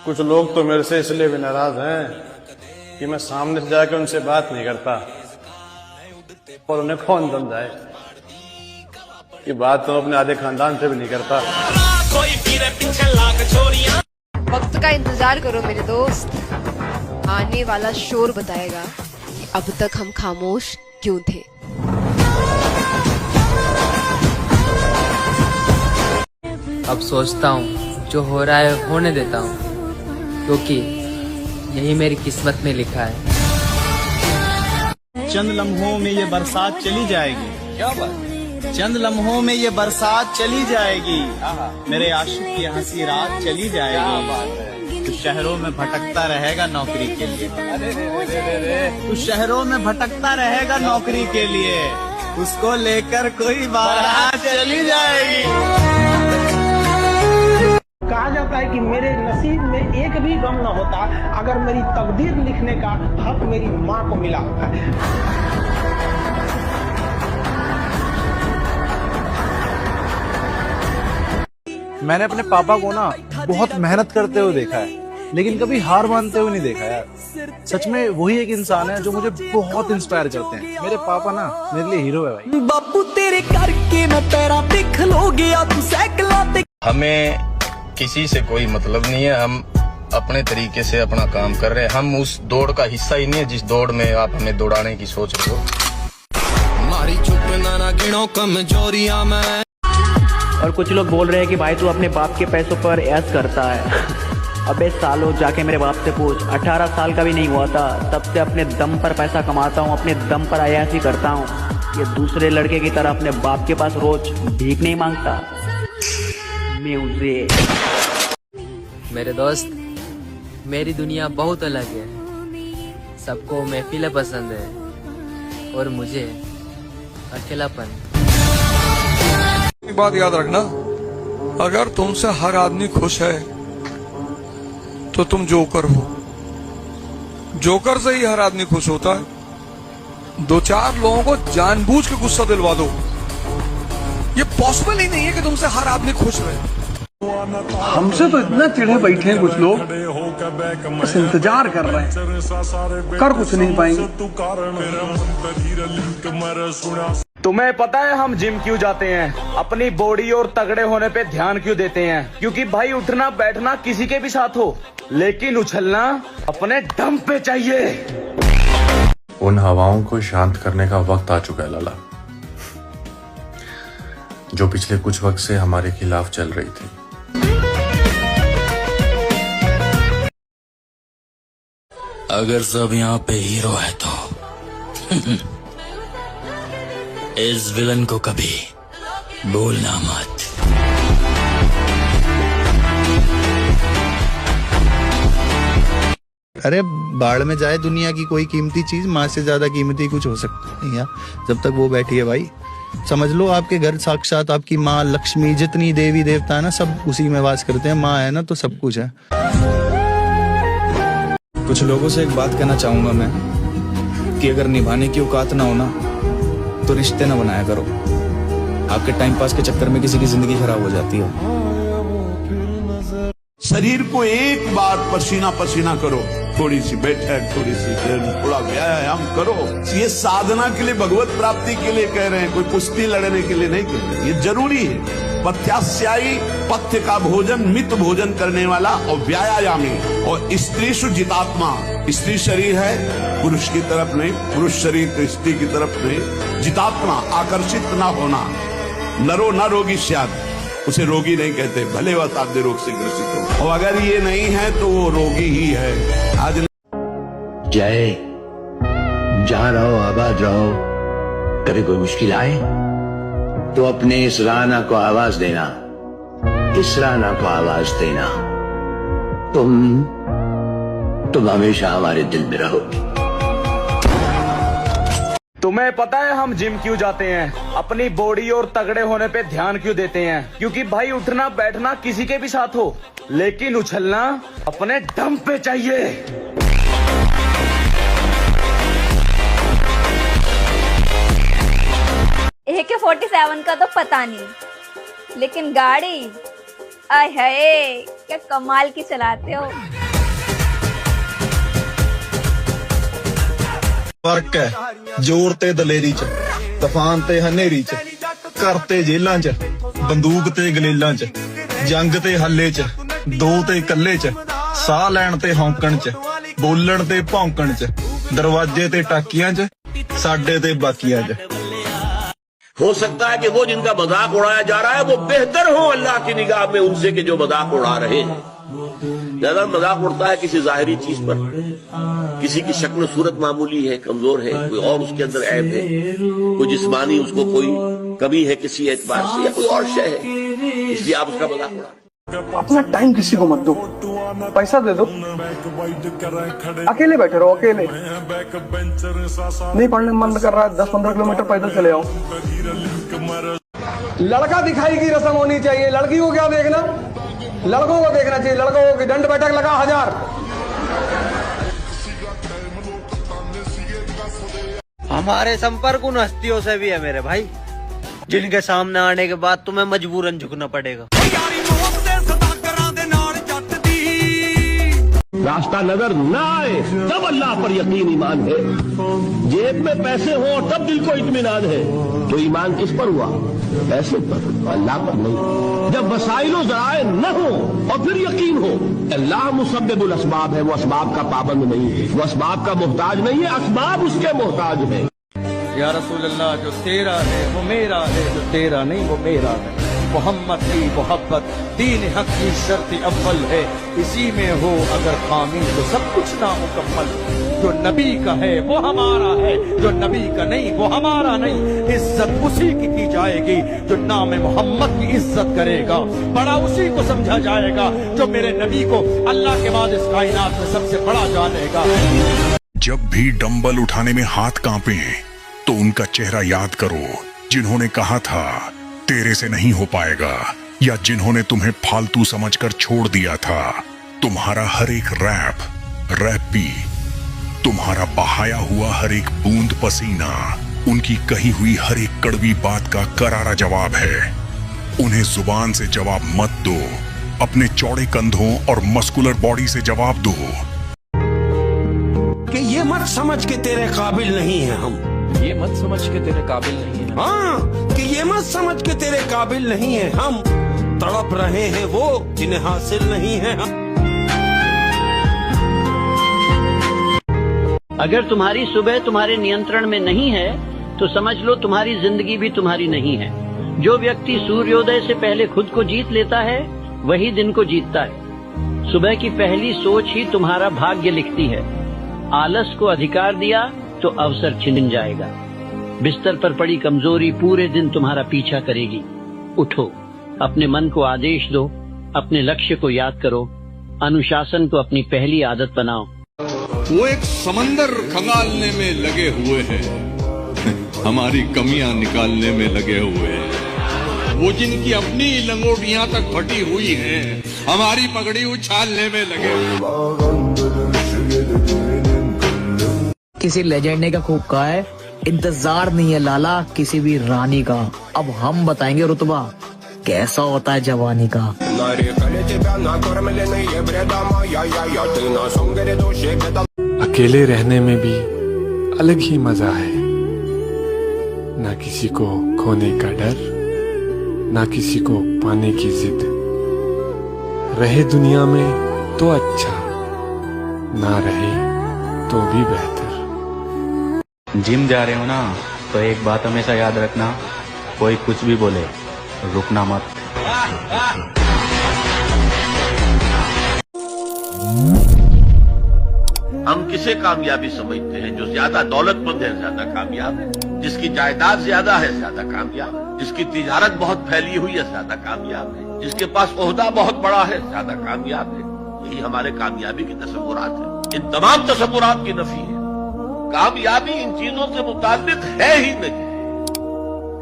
कुछ लोग तो मेरे से इसलिए भी नाराज हैं कि मैं सामने से जाकर उनसे बात नहीं करता, और उन्हें कौन समझाए कि बात तो अपने आधे खानदान से भी नहीं करता। वक्त का इंतजार करो मेरे दोस्त, आने वाला शोर बताएगा कि अब तक हम खामोश क्यों थे। अब सोचता हूँ जो हो रहा है होने देता हूँ, क्योंकि यही मेरी किस्मत में लिखा है। चंद लम्हों में ये बरसात चली जाएगी, क्या बात? चंद लम्हों में ये बरसात चली जाएगी, मेरे आशिक की हंसी रात चली जाएगी। तू शहरों में भटकता रहेगा नौकरी के लिए, तू शहरों में भटकता रहेगा नौकरी के लिए, उसको लेकर कोई बारात चली जाएगी। कहा जाता है कि मेरे नसीब में एक भी गम न होता अगर मेरी तकदीर लिखने का हक मेरी माँ को मिला होता। मैंने अपने पापा को ना बहुत मेहनत करते हुए देखा है, लेकिन कभी हार मानते हुए नहीं देखा यार। सच में वही एक इंसान है जो मुझे बहुत इंस्पायर करते हैं। मेरे पापा ना मेरे लिए हीरो है भाई। बापू तेरे करके मैं पैरा दिख लो गया तू साइकिल पे। हमें किसी से कोई मतलब नहीं है, हम अपने तरीके से अपना काम कर रहे हैं। हम उस दौड़ का हिस्सा ही नहीं है जिस दौड़ में आप हमें दौड़ाने की सोच रहे हो। मारी चुप ना गिनो कमजोरियां में। और कुछ लोग बोल रहे हैं कि भाई तू अपने बाप के पैसों पर ऐश करता है। अबे सालों जाके मेरे बाप से पूछ, 18 साल का भी नहीं हुआ था तब से अपने दम पर पैसा कमाता हूँ, अपने दम पर अय्याशी करता हूँ। ये दूसरे लड़के की तरह अपने बाप के पास रोज भीख नहीं मांगता। म्यूजिक। मेरे दोस्त, मेरी दुनिया बहुत अलग है। सबको महफिलें पसंद है और मुझे अकेलापन। एक बात याद रखना, अगर तुमसे हर आदमी खुश है तो तुम जोकर हो। जोकर से ही हर आदमी खुश होता है। 2-4 लोगों को जानबूझ के गुस्सा दिलवा दो, ये पॉसिबल ही नहीं है कि तुमसे हर आदमी खुश रहे। हमसे तो इतना चिढ़े बैठे हैं कुछ लोग, बस इंतजार कर रहे हैं, कर कुछ नहीं पाएंगे। तुम्हें पता है हम जिम क्यों जाते हैं? अपनी बॉडी और तगड़े होने पे ध्यान क्यों देते हैं? क्योंकि भाई उठना बैठना किसी के भी साथ हो, लेकिन उछलना अपने दम पे चाहिए। उन हवाओं को शांत करने का वक्त आ चुका है लाला, जो पिछले कुछ वक्त से हमारे खिलाफ चल रही थी। अगर सब यहाँ पे हीरो है तो इस विलन को कभी भूलना मत। अरे बाढ़ में जाए दुनिया की कोई कीमती चीज, माँ से ज्यादा कीमती कुछ हो सकता नहीं है जब तक वो बैठी है भाई। समझ लो आपके घर साक्षात आपकी माँ लक्ष्मी, जितनी देवी देवता है ना सब उसी में वास करते हैं। माँ है ना तो सब कुछ है। कुछ लोगों से एक बात कहना चाहूंगा मैं, कि अगर निभाने की औकात ना हो ना तो रिश्ते ना बनाया करो। आपके टाइम पास के चक्कर में किसी की जिंदगी खराब हो जाती है। शरीर को एक बार पसीना पसीना करो, थोड़ी सी बैठक, थोड़ी सी थोड़ा व्यायाम करो। ये साधना के लिए, भगवत प्राप्ति के लिए कह रहे हैं, कोई कुश्ती लड़ने के लिए नहीं कह रहे। ये जरूरी है। पथ्यास्यायी, पथ्य का भोजन, मित भोजन करने वाला, और व्यायामी। और स्त्री जितात्मा, स्त्री शरीर है पुरुष की तरफ नहीं, पुरुष शरीर तो स्त्री की तरफ नहीं। जितात्मा, आकर्षित ना होना। नरो न रोगी स्यात्, उसे रोगी नहीं कहते, भले वह ताद्य रोग से ग्रसित हो। और अगर ये नहीं है तो वो रोगी ही है। आज जय, जहाँ रहो आबाद रहो, कभी कोई मुश्किल आए तो अपने इस राना को आवाज देना, इस राना को आवाज देना। तुम हमेशा हमारे दिल में रहोगे। तुम्हें पता है हम जिम क्यों जाते हैं? अपनी बॉडी और तगड़े होने पे ध्यान क्यों देते हैं? क्योंकि भाई उठना बैठना किसी के भी साथ हो, लेकिन उछलना अपने दम पे चाहिए। AK-47 का तो पता नहीं, लेकिन गाड़ी आय हाय क्या कमाल की चलाते हो। फर्क है जोर ते दलेरी च, तूफान ते हनेरी च, घर ते जेलां च, बंदूक ते गलेलां च, जंग ते हल्ले च, दो ते कल्ले च, साह लैण ते हौंकण च, बोलण ते भौंकण च, दरवाजे ते टाकियां च, साडे ते बाकियां च। हो सकता है कि वो जिनका मजाक उड़ाया जा रहा है वो बेहतर हो अल्लाह की निगाह में उनसे कि जो मजाक उड़ा रहे हैं। ज्यादा मजाक उड़ता है किसी जाहिरी चीज पर, किसी की शक्ल सूरत मामूली है, कमजोर है, कोई और उसके अंदर ऐब है, कोई जिस्मानी उसको कोई कमी है किसी एतबार से, या कोई और शय है, इसलिए आप उसका मजाक उड़ा। अपना टाइम किसी को मत दो, पैसा दे दो, अकेले बैठे रहो, अकेले नहीं पढ़ने मन कर रहा है 10-15 किलोमीटर पैदल चले आओ। लड़का दिखाई की रस्म होनी चाहिए, लड़की को क्या देखना, लड़कों को देखना चाहिए, लड़कों को दंड बैठक लगा 1000। हमारे संपर्क उन हस्तियों से भी है मेरे भाई, जिनके सामने आने के बाद तुम्हें मजबूरन झुकना पड़ेगा। रास्ता नजर ना आए तब अल्लाह पर यकीन ईमान है, जेब में पैसे हो तब दिल को इत्मीनान है, तो ईमान किस पर हुआ, पैसे पर, अल्लाह पर नहीं। जब वसाइलो ज़राए न हो और फिर यकीन हो अल्लाह मुसब्बिबुल अस्बाब है, वो असबाब का पाबंद नहीं है, वो असबाब का मोहताज नहीं है, असबाब उसके मोहताज है। या रसूल अल्लाह, जो तेरा है वो मेरा है, जो तेरा नहीं वो मेरा है। मोहम्मद की मोहब्बत दीन हक की शर्त अव्वल है, इसी में हो अगर खामी तो सब कुछ नामुकम्मल। जो नबी का है वो हमारा है, जो नबी का नहीं वो हमारा नहीं। इज्जत उसी की जाएगी जो नाम मोहम्मद की इज्जत करेगा, बड़ा उसी को समझा जाएगा जो मेरे नबी को अल्लाह के बाद इस कायनात में सबसे बड़ा जानेगा। जब भी डंबल उठाने में हाथ कांपे तो उनका चेहरा याद करो, जिन्होंने कहा था तेरे से नहीं हो पाएगा, या जिन्होंने तुम्हें फालतू समझकर छोड़ दिया था। तुम्हारा हर एक रैप भी, तुम्हारा बहाया हुआ हर एक बूंद पसीना, उनकी कही हुई हर एक कड़वी बात का करारा जवाब है। उन्हें जुबान से जवाब मत दो, अपने चौड़े कंधों और मस्कुलर बॉडी से जवाब दो। कि ये मत समझ के तेरे काबिल नहीं है हम, ये मत समझ के तेरे काबिल नहीं है। हाँ, कि ये मत समझ के तेरे काबिल नहीं है हम, तड़प रहे हैं वो जिन्हें हासिल नहीं है हम। अगर तुम्हारी सुबह तुम्हारे नियंत्रण में नहीं है तो समझ लो तुम्हारी जिंदगी भी तुम्हारी नहीं है। जो व्यक्ति सूर्योदय से पहले खुद को जीत लेता है वही दिन को जीतता है। सुबह की पहली सोच ही तुम्हारा भाग्य लिखती है। आलस को अधिकार दिया तो अवसर छिन जाएगा। बिस्तर पर पड़ी कमजोरी पूरे दिन तुम्हारा पीछा करेगी। उठो, अपने मन को आदेश दो, अपने लक्ष्य को याद करो, अनुशासन को अपनी पहली आदत बनाओ। वो एक समंदर खंगालने में लगे हुए हैं, हमारी कमियां निकालने में लगे हुए हैं। वो जिनकी अपनी लंगोटियां तक फटी हुई हैं, हमारी पगड़ी उछालने में लगे हुए। किसी लेजेंड ने का खूब कहा है, इंतजार नहीं है लाला किसी भी रानी का, अब हम बताएंगे रुतबा कैसा होता है जवानी का। अकेले रहने में भी अलग ही मजा है, ना किसी को खोने का डर, ना किसी को पाने की जिद। रहे दुनिया में तो अच्छा, ना रहे तो भी बेहतर। जिम जा रहे हो ना तो एक बात हमेशा याद रखना, कोई कुछ भी बोले रुकना मत। हम किसे कामयाबी समझते हैं? जो ज्यादा दौलतमंद है ज्यादा कामयाब है, जिसकी जायदाद ज्यादा है ज्यादा कामयाब है, जिसकी तिजारत बहुत फैली हुई है ज्यादा कामयाब है, जिसके पास ओहदा बहुत बड़ा है ज्यादा कामयाब है। यही हमारे कामयाबी की तसव्वुरात है। इन तमाम तसव्वुरात की नफी है। कामयाबी इन चीजों से मुताल्लिक है ही नहीं।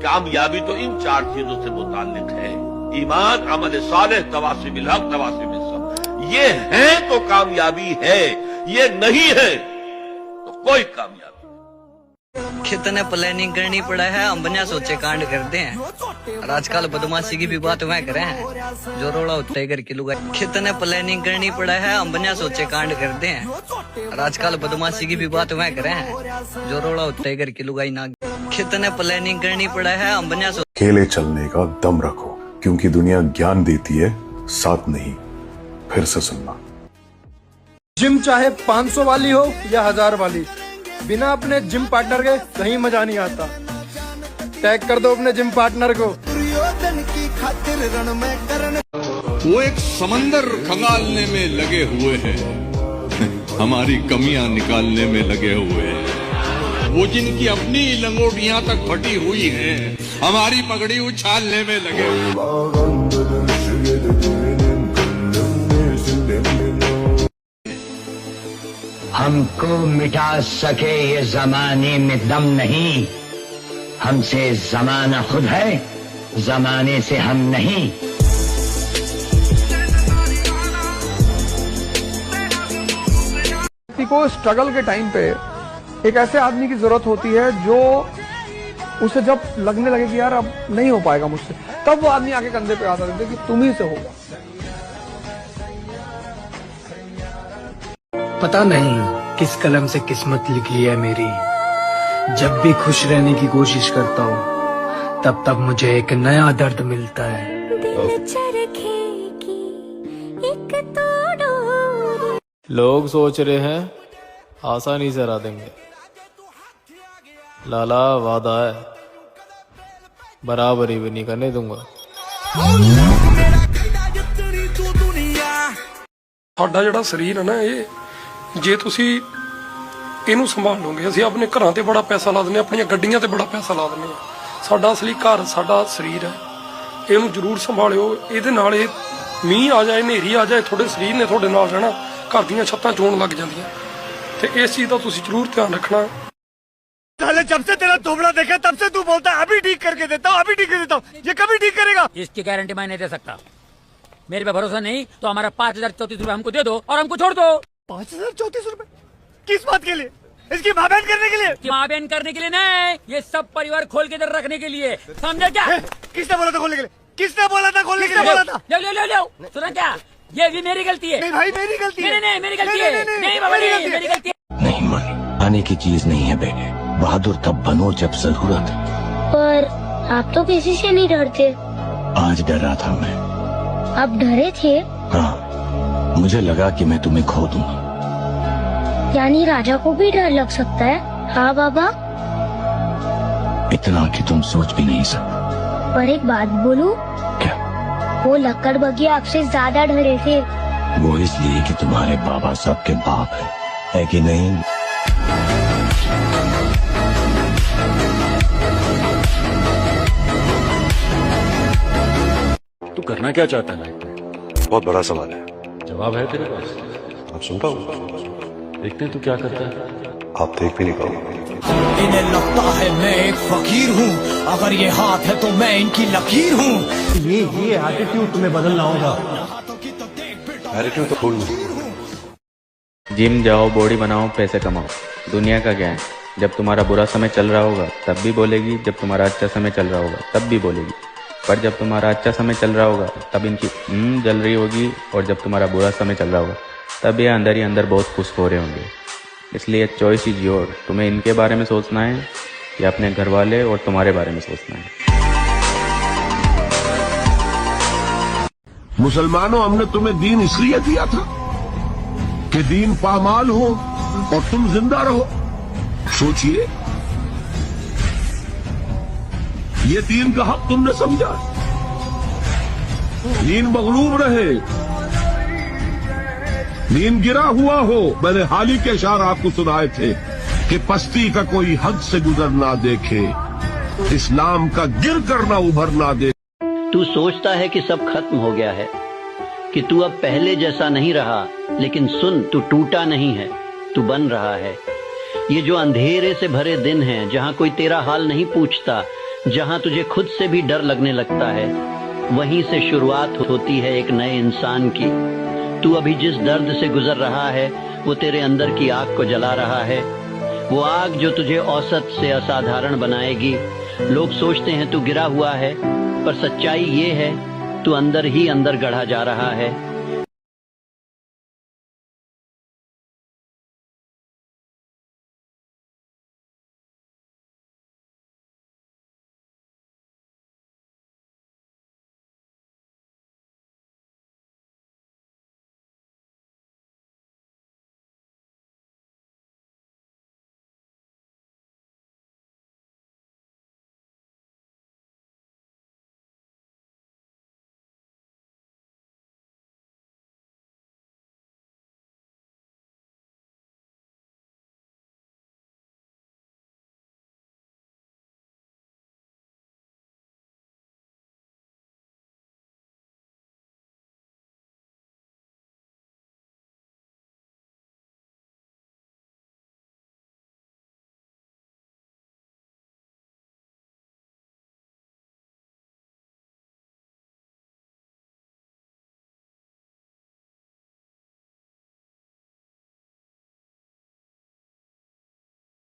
कामयाबी तो इन 4 चीजों से मुताल्लिक है: ईमान, अमल सालेह, तवासी बिल हक, तवासी बिल सब्र। ये है तो कामयाबी है, ये नहीं है तो कोई कामयाबी नहीं। कितने प्लानिंग करनी पड़ा है, हम बिना सोचे कांड करते हैं। और आजकल बदमाशी की भी बात वह करे हैं जो रोड़ा उठते ही घर की लुगाई। कितने प्लानिंग करनी पड़ा है, हम बिना सोचे कांड करते हैं। और आजकल बदमाशी की भी बात वह करे हैं जो रोड़ा उठते ही घर की लुगाई ना। कितने प्लानिंग करनी पड़ा है, हम बिना अकेले चलने का दम रखो, क्योंकि दुनिया ज्ञान देती है, साथ नहीं। फिर से सुनना। जिम चाहे 500 वाली हो या 1000 वाली, बिना अपने जिम पार्टनर के कहीं मजा नहीं आता। टैग कर दो अपने जिम पार्टनर को। वो एक समंदर खंगालने में लगे हुए हैं, हमारी कमियां निकालने में लगे हुए हैं। वो जिनकी अपनी लंगोटियां तक फटी हुई हैं, हमारी पगड़ी उछालने में लगे हुए। हमको मिटा सके ये जमाने में दम नहीं, हमसे जमाना खुद है, जमाने से हम नहीं। किसी को स्ट्रगल के टाइम पे एक ऐसे आदमी की जरूरत होती है जो उसे जब लगने लगे कि यार अब नहीं हो पाएगा मुझसे, तब वो आदमी आके कंधे पे आता है कि तुम ही से होगा। पता नहीं किस कलम से किस्मत लिखी है मेरी, जब भी खुश रहने की कोशिश करता हूँ तब तब मुझे एक नया दर्द मिलता है। लोग सोच रहे हैं आसानी से हरा देंगे, लाला वादा है बराबरी भी नहीं करने दूंगा। ਸਾਡਾ ਜਿਹੜਾ ਸਰੀਰ ਹੈ ਨਾ, ਜੇ ਤੁਸੀਂ ਇਹਨੂੰ ਸੰਭਾਲੋਗੇ, ਅਸੀਂ ਆਪਣੇ ਘਰਾਂ ਤੇ ਬੜਾ ਪੈਸਾ ਲਾ ਦਿੰਦੇ, ਆਪਣੀਆਂ ਗੱਡੀਆਂ ਤੇ ਬੜਾ ਪੈਸਾ ਲਾ ਦਿੰਦੇ ਆ। ਸਾਡਾ ਅਸਲੀ ਘਰ ਸਾਡਾ ਸਰੀਰ ਹੈ, ਇਹਨੂੰ ਜ਼ਰੂਰ ਸੰਭਾਲਿਓ। ਇਹਦੇ ਨਾਲ ਇਹ ਮੀਂਹ ਆ ਜਾਏ, ਹਨੇਰੀ ਆ ਜਾਏ, ਤੁਹਾਡੇ ਸਰੀਰ ਨੇ ਤੁਹਾਡੇ ਨਾਲ ਰਹਿਣਾ। घर ਦੀਆਂ ਛੱਤਾਂ ਚੋਣ ਲੱਗ ਜਾਂਦੀਆਂ, ਤੇ ਇਸ ਚੀਜ਼ ਦਾ ਤੁਸੀਂ ਜ਼ਰੂਰ ਧਿਆਨ ਰੱਖਣਾ। साले जब से तेरा थोबड़ा देखा तब से तू बोलता है अभी ठीक करके देता हूँ, अभी ठीक कर देता हूँ। ये कभी ठीक करेगा? इसकी गारंटी मैं नहीं दे सकता। मेरे पे भरोसा नहीं तो हमारा 5034 रुपए हमको दे दो और हमको छोड़ दो। 5034 रुपए किस बात के लिए? इसकी माँ बहन करने के लिए? माँ बहन करने के लिए नहीं, ये सब परिवार खोल के इधर रखने के लिए, समझे क्या? किसने बोला था खोलने के लिए? किसने बोला था खोलने के लिए? बोला था? ले ले ले ले, सुना क्या? ये भी मेरी गलती है। नहीं भाई मेरी गलती है। नहीं मेरी गलती है। नहीं बाबा नहीं, मेरी गलती है। नहीं मनी आने की चीज नहीं है बेटे, बहादुर तब बनो जब जरूरत। पर आप तो किसी से नहीं डरते। आज डरा था मैं। आप डरे थे? हाँ, मुझे लगा कि मैं तुम्हें खो दूंगा। यानी राजा को भी डर लग सकता है? हाँ बाबा। इतना कि तुम सोच भी नहीं सकते। पर एक बात बोलूं? क्या? वो लक्कड़ बग्घी आपसे ज्यादा डरे थे। वो इसलिए कि तुम्हारे बाबा सबके बाप है कि नहीं? तू करना क्या चाहता है लाइफ में? बहुत बड़ा सवाल है। जवाब है तेरे पास? आप सुनता हूँ, देखते हैं तू क्या करता है। आप देख भी नहीं पाओगे। इन्हें लगता है मैं एक फकीर हूँ, अगर ये हाथ है तो मैं इनकी लकीर हूँ। ये एटीट्यूड तुम्हें बदलना होगा। एटीट्यूड तो भूल। जिम जाओ, बॉडी बनाओ, पैसे कमाओ। दुनिया का क्या है, जब तुम्हारा बुरा समय चल रहा होगा तब भी बोलेगी, जब तुम्हारा अच्छा समय चल रहा होगा तब भी बोलेगी। पर जब तुम्हारा अच्छा समय चल रहा होगा तब इनकी जल रही होगी, और जब तुम्हारा बुरा समय चल रहा होगा तब ये अंदर ही अंदर बहुत खुश हो रहे होंगे। इसलिए चॉइस इज योर। तुम्हें इनके बारे में सोचना है या अपने घर वाले और तुम्हारे बारे में सोचना है। मुसलमानों, हमने तुम्हें दीन इसलिए दिया था कि दीन पामाल हो और तुम जिंदा रहो। सोचिए, ये दीन का हक तुमने समझा, दीन मगलूब रहे, दीन गिरा हुआ हो। मैंने हाल ही के इशारे आपको सुनाए थे कि पस्ती का कोई हद से गुजर ना देखे, इस्लाम का गिर कर ना उभर ना दे। तू सोचता है कि सब खत्म हो गया है, कि तू अब पहले जैसा नहीं रहा, लेकिन सुन, तू टूटा नहीं है, तू बन रहा है। ये जो अंधेरे से भरे दिन हैं, जहाँ कोई तेरा हाल नहीं पूछता, जहाँ तुझे खुद से भी डर लगने लगता है, वहीं से शुरुआत होती है एक नए इंसान की। तू अभी जिस दर्द से गुजर रहा है वो तेरे अंदर की आग को जला रहा है। वो आग जो तुझे औसत से असाधारण बनाएगी। लोग सोचते हैं तू गिरा हुआ है, पर सच्चाई ये है तू अंदर ही अंदर गढ़ा जा रहा है।